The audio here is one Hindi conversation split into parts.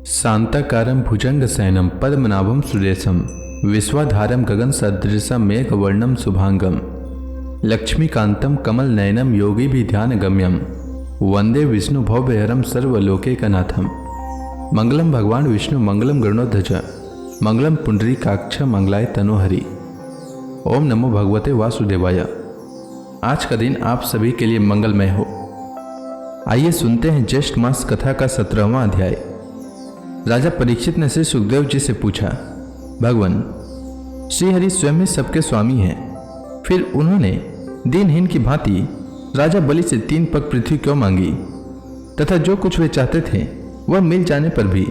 शांताकारं भुजंगशयनं पद्मनाभं सुरेशं विश्वाधारं गगनसदृशं मेघवर्णं शुभांगं लक्ष्मीकान्तं कमलनयनं योगिभिध्यानगम्यं वंदे विष्णुभवभयहरं सर्वलोकैकनाथं। मंगलम भगवान विष्णु मंगलम गरुड़ध्वज मंगलम पुंडरीकाक्ष मंगलाय तनोहरि। ओम नमो भगवते वासुदेवाय। आज का दिन आप सभी के लिए मंगलमय हो। आइए सुनते हैं ज्येष्ठ मास कथा का 17वां अध्याय। राजा परीक्षित ने श्री सुखदेव जी से पूछा, भगवान श्रीहरि स्वयं ही सबके स्वामी हैं, फिर उन्होंने दीनहीन की भांति राजा बलि से 3 पग पृथ्वी क्यों मांगी, तथा जो कुछ वे चाहते थे वह मिल जाने पर भी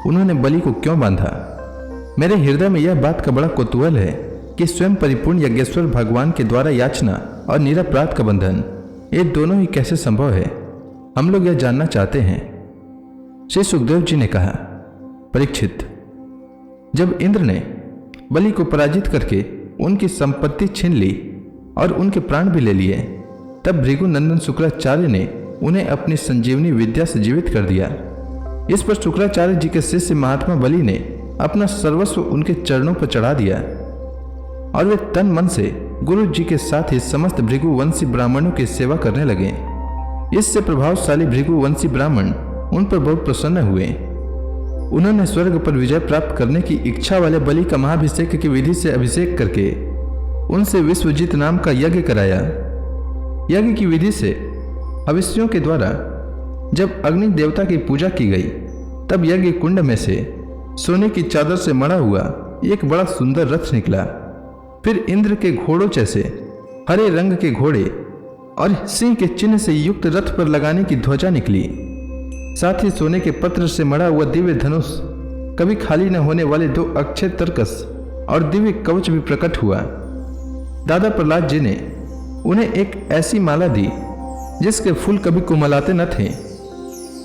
उन्होंने बलि को क्यों बांधा। मेरे हृदय में यह बात का बड़ा कौतूहल है कि स्वयं परिपूर्ण यज्ञेश्वर भगवान के द्वारा याचना और निरपराध का बंधन, ये दोनों ही कैसे संभव है, हम लोग यह जानना चाहते हैं। श्री सुखदेव जी ने कहा, परीक्षित, जब इंद्र ने बलि को पराजित करके उनकी संपत्ति छीन ली और उनके प्राण भी ले लिए, तब भृगुनंदन शुक्राचार्य ने उन्हें अपनी संजीवनी विद्या से जीवित कर दिया। इस पर शुक्राचार्य जी के शिष्य महात्मा बलि ने अपना सर्वस्व उनके चरणों पर चढ़ा दिया और वे तन मन से गुरु जी के साथ ही समस्त भृगुवंशी ब्राह्मणों की सेवा करने लगे। इससे प्रभावशाली भृगुवंशी ब्राह्मण उन पर बहुत प्रसन्न हुए। उन्होंने स्वर्ग पर विजय प्राप्त करने की इच्छा वाले बलि का महाभिषेक की विधि से अभिषेक करके उनसे विश्वजीत नाम का यज्ञ कराया। यज्ञ की विधि से हविष्यों के द्वारा जब अग्नि देवता की पूजा की गई, तब यज्ञ कुंड में से सोने की चादर से मढ़ा हुआ एक बड़ा सुंदर रथ निकला। फिर इंद्र के घोड़ों जैसे हरे रंग के घोड़े और सिंह के चिन्ह से युक्त रथ पर लगाने की ध्वजा निकली। साथ ही सोने के पत्र से मढ़ा हुआ दिव्य धनुष, कभी खाली न होने वाले 2 अक्षय तरकस और दिव्य कवच भी प्रकट हुआ। दादा प्रहलाद जी ने उन्हें एक ऐसी माला दी जिसके फूल कभी कुमलाते न थे,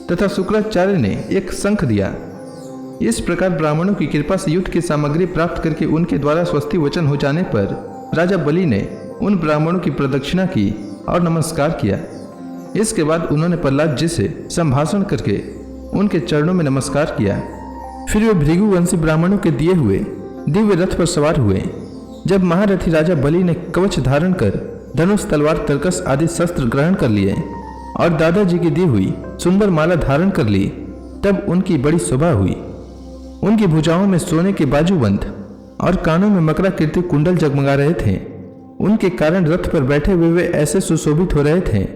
तथा शुक्राचार्य ने एक शंख दिया। इस प्रकार ब्राह्मणों की कृपा से युद्ध की सामग्री प्राप्त करके उनके द्वारा स्वस्ति वचन हो जाने पर राजा बलि ने उन ब्राह्मणों की प्रदक्षिणा की और नमस्कार किया। इसके बाद उन्होंने प्रहलाद जी से संभाषण करके उनके चरणों में नमस्कार किया। फिर वे भृगुवंशी ब्राह्मणों के दिए हुए दिव्य रथ पर सवार हुए। जब महारथी राजा बलि ने कवच धारण कर धनुष, तलवार, तरकस आदि शस्त्र ग्रहण कर लिए और दादाजी की दी हुई सुंदर माला धारण कर ली, तब उनकी बड़ी शोभा हुई। उनकी भुजाओं में सोने के बाजूबंद और कानों में मकराकृति कुंडल जगमगा रहे थे। उनके कारण रथ पर बैठे हुए वे ऐसे सुशोभित हो रहे थे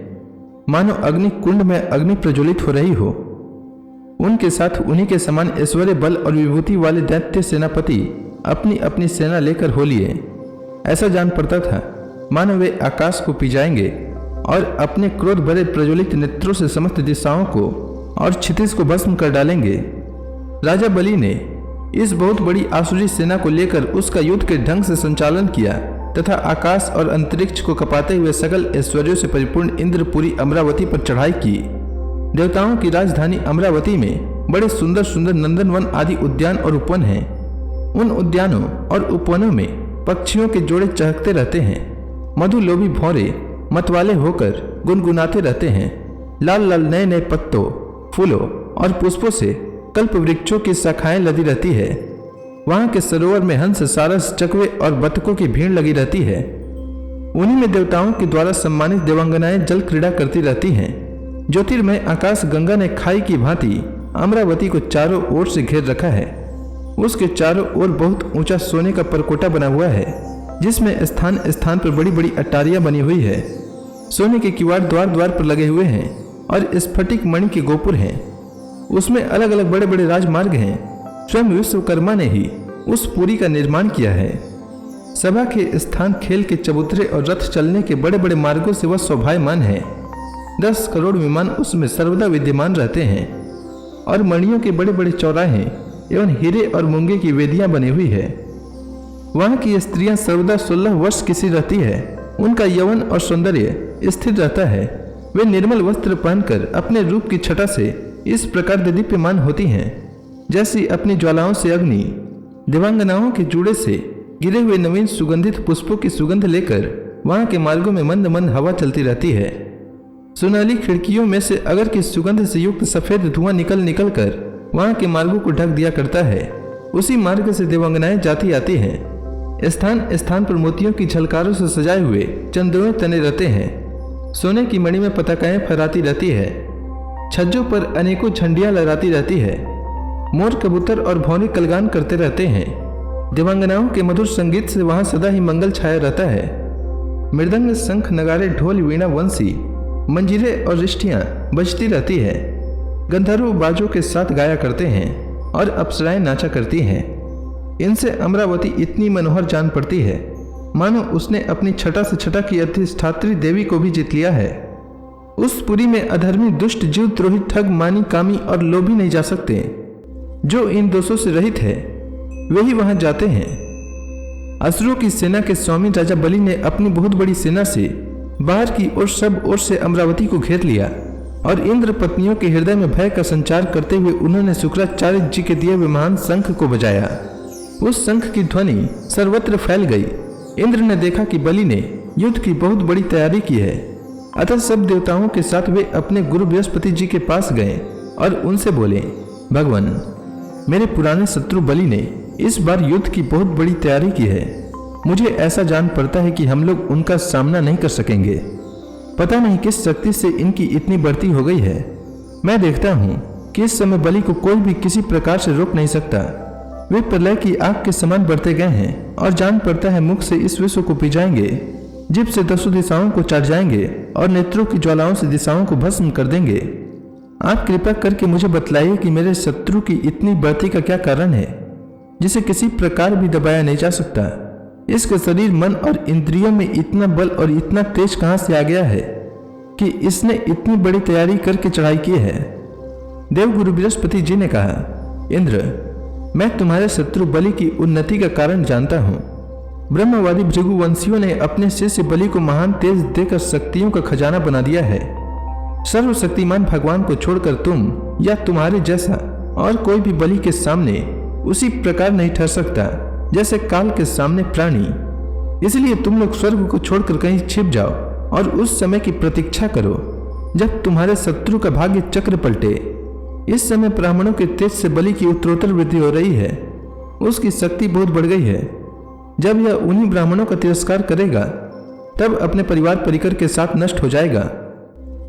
मानो अग्नि कुंड में अग्नि प्रज्वलित हो रही हो। उनके साथ उन्हीं के समान ऐश्वर्य, बल और विभूति वाले दैत्य सेनापति अपनी अपनी सेना लेकर हो लिए। ऐसा जान पड़ता था मानो वे आकाश को पी जाएंगे और अपने क्रोध भरे प्रज्वलित नेत्रों से समस्त दिशाओं को और क्षितिज को भस्म कर डालेंगे। राजा बलि ने इस बहुत बड़ी आसुरी सेना को लेकर उसका युद्ध के ढंग से संचालन किया तथा आकाश और अंतरिक्ष को कपाते हुए सकल ऐश्वर्यों से परिपूर्ण इंद्रपुरी अमरावती पर चढ़ाई की। देवताओं की राजधानी अमरावती में बड़े सुंदर सुंदर नंदनवन आदि उद्यान और उपवन हैं। उन उद्यानों और उपवनों में पक्षियों के जोड़े चहकते रहते हैं। मधुलोभी भौरे मतवाले होकर गुनगुनाते रहते हैं। लाल लाल नए नए पत्तों, फूलों और पुष्पों से कल्प वृक्षों की शाखाएं लदी रहती है। वहां के सरोवर में हंस, सारस, चकवे और बतकों की भीड़ लगी रहती है। उन्हीं में देवताओं के द्वारा सम्मानित देवांगनाएं जल क्रीड़ा करती रहती हैं। ज्योतिर्मय आकाश गंगा ने खाई की भांति अमरावती को चारों ओर से घेर रखा है। उसके चारों ओर बहुत ऊंचा सोने का परकोटा बना हुआ है, जिसमें स्थान स्थान पर बड़ी बड़ी अटारियां बनी हुई है। सोने के किवाड़ द्वार द्वार पर लगे हुए हैं और स्फटिक मणि के गोपुर हैं। उसमें अलग अलग बड़े बड़े राजमार्ग हैं। स्वयं विश्वकर्मा ने ही उस पुरी का निर्माण किया है। सभा के स्थान, खेल के चबूतरे और रथ चलने के बड़े बड़े मार्गों से वह शोभायमान है। 10 करोड़ विमान उसमें सर्वदा विद्यमान रहते हैं और मणियों के बड़े बड़े चौराहे एवं हीरे और मूंगे की वेदियां बनी हुई है। वहां की स्त्रियां सर्वदा 16 वर्ष की सी रहती है। उनका यौवन और सौंदर्य स्थिर रहता है। वे निर्मल वस्त्र पहनकर अपने रूप की छटा से इस प्रकार दीप्यमान होती हैं जैसी अपनी ज्वालाओं से अग्नि। देवांगनाओं के जूड़े से गिरे हुए नवीन सुगंधित पुष्पों की सुगंध लेकर वहां के मार्गों में मंद मंद हवा चलती रहती है। सुनहली खिड़कियों में से अगर की सुगंध से युक्त सफेद धुआं निकल कर वहां के मार्गों को ढक दिया करता है। उसी मार्ग से देवांगनाएं जाती आती हैं। स्थान स्थान पर मोतियों की झलकारों से सजाए हुए चंद्रों तने रहते हैं। सोने की मणि में पताकाएं फहराती रहती है। छज्जों पर अनेकों झंडियां लहराती रहती है। मोर, कबूतर और भौरे कलगान करते रहते हैं। देवांगनाओं के मधुर संगीत से वहां सदा ही मंगल छाया रहता है। मृदंग, शंख, नगाड़े, ढोल, वीणा, वंशी, मंजीरे और रिष्टियां बजती रहती है। गंधर्व बाजों के साथ गाया करते हैं और अप्सराएं नाचा करती हैं। इनसे अमरावती इतनी मनोहर जान पड़ती है मानो उसने अपनी छटा से छटा की अधिष्ठात्री देवी को भी जीत लिया है। उस पुरी में अधर्मी, दुष्ट, जीव द्रोही, ठग, मानी, कामी और लोभी नहीं जा सकते। जो इन दोषों से रहित है वे ही वहां जाते हैं। असुरों की सेना के स्वामी राजा बलि ने अपनी बहुत बड़ी सेना से बाहर की ओर सब ओर से अमरावती को घेर लिया और इंद्र पत्नियों के हृदय में भय का संचार करते हुए उन्होंने शुक्राचार्य जी के दिए हुए महान शंख को बजाया। उस शंख की ध्वनि सर्वत्र फैल गई। इंद्र ने देखा कि बलि ने युद्ध की बहुत बड़ी तैयारी की है, अतः सब देवताओं के साथ वे अपने गुरु बृहस्पति जी के पास गए और उनसे बोले, भगवान, मेरे पुराने शत्रु बलि ने इस बार युद्ध की बहुत बड़ी तैयारी की है। मुझे ऐसा जान पड़ता है कि हम लोग उनका सामना नहीं कर सकेंगे। पता नहीं किस शक्ति से इनकी इतनी बढ़ती हो गई है। मैं देखता हूँ कि इस समय बलि को कोई भी किसी प्रकार से रोक नहीं सकता। वे प्रलय की आग के समान बढ़ते गए हैं और जान पड़ता है मुख से इस विश्व को पी जाएंगे, जीभ से 10 दिशाओं को चाट जाएंगे और नेत्रों की ज्वालाओं से दिशाओं को भस्म कर देंगे। आप कृपा करके मुझे बतलाइए कि मेरे शत्रु की इतनी बढ़ती का क्या कारण है, जिसे किसी प्रकार भी दबाया नहीं जा सकता। इसका शरीर, मन और इंद्रियों में इतना बल और इतना तेज कहां से आ गया है कि इसने इतनी बड़ी तैयारी करके चढ़ाई की है। देवगुरु बृहस्पति जी ने कहा, इंद्र, मैं तुम्हारे शत्रु बलि की उन्नति का कारण जानता हूं। ब्रह्मवादी भृगुवंशियों ने अपने शिष्य बलि को महान तेज देकर शक्तियों का खजाना बना दिया है। सर्वशक्तिमान भगवान को छोड़कर तुम या तुम्हारे जैसा और कोई भी बलि के सामने उसी प्रकार नहीं ठहर सकता जैसे काल के सामने प्राणी। इसलिए तुम लोग स्वर्ग को छोड़कर कहीं छिप जाओ और उस समय की प्रतीक्षा करो जब तुम्हारे शत्रु का भाग्य चक्र पलटे। इस समय ब्राह्मणों के तेज से बलि की उत्तरोत्तर वृद्धि हो रही है। उसकी शक्ति बहुत बढ़ गई है। जब यह उन्हीं ब्राह्मणों का तिरस्कार करेगा तब अपने परिवार परिकर के साथ नष्ट हो जाएगा।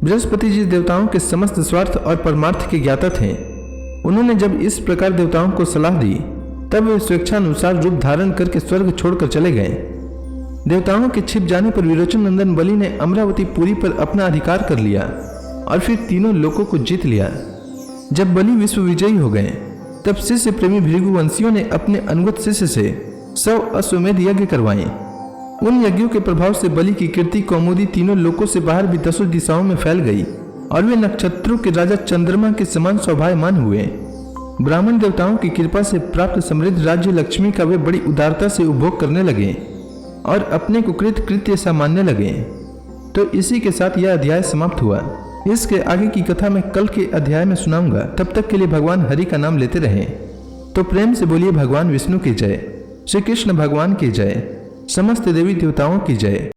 बृहस्पति जी देवताओं के समस्त स्वार्थ और परमार्थ के ज्ञाता थे। उन्होंने जब इस प्रकार देवताओं को सलाह दी तब वे स्वेच्छानुसार रूप धारण करके स्वर्ग छोड़कर चले गए। देवताओं के छिप जाने पर विरोचन नंदन बलि ने अमरावती पुरी पर अपना अधिकार कर लिया और फिर तीनों लोकों को जीत लिया। जब बलि विश्व विजयी हो गए तब शिष्य प्रेमी भृगुवंशियों ने अपने अनुगत शिष्य से 100 अश्वमेध यज्ञ करवाए। उन यज्ञों के प्रभाव से बलि की कीर्ति कौमुदी तीनों लोकों से बाहर भी 10 दिशाओं में फैल गई और वे नक्षत्रों के राजा चंद्रमा के समान शोभायमान हुए। ब्राह्मण देवताओं की कृपा से प्राप्त समृद्ध राज्य लक्ष्मी का वे बड़ी उदारता से उपभोग करने लगे और अपने को कृत कृत्य सा मानने लगे। तो इसी के साथ यह अध्याय समाप्त हुआ। इसके आगे की कथा मैं कल के अध्याय में सुनाऊंगा। तब तक के लिए भगवान हरि का नाम लेते रहें। तो प्रेम से बोलिए भगवान विष्णु की जय, श्री कृष्ण भगवान की जय, समस्त देवी देवताओं की जय।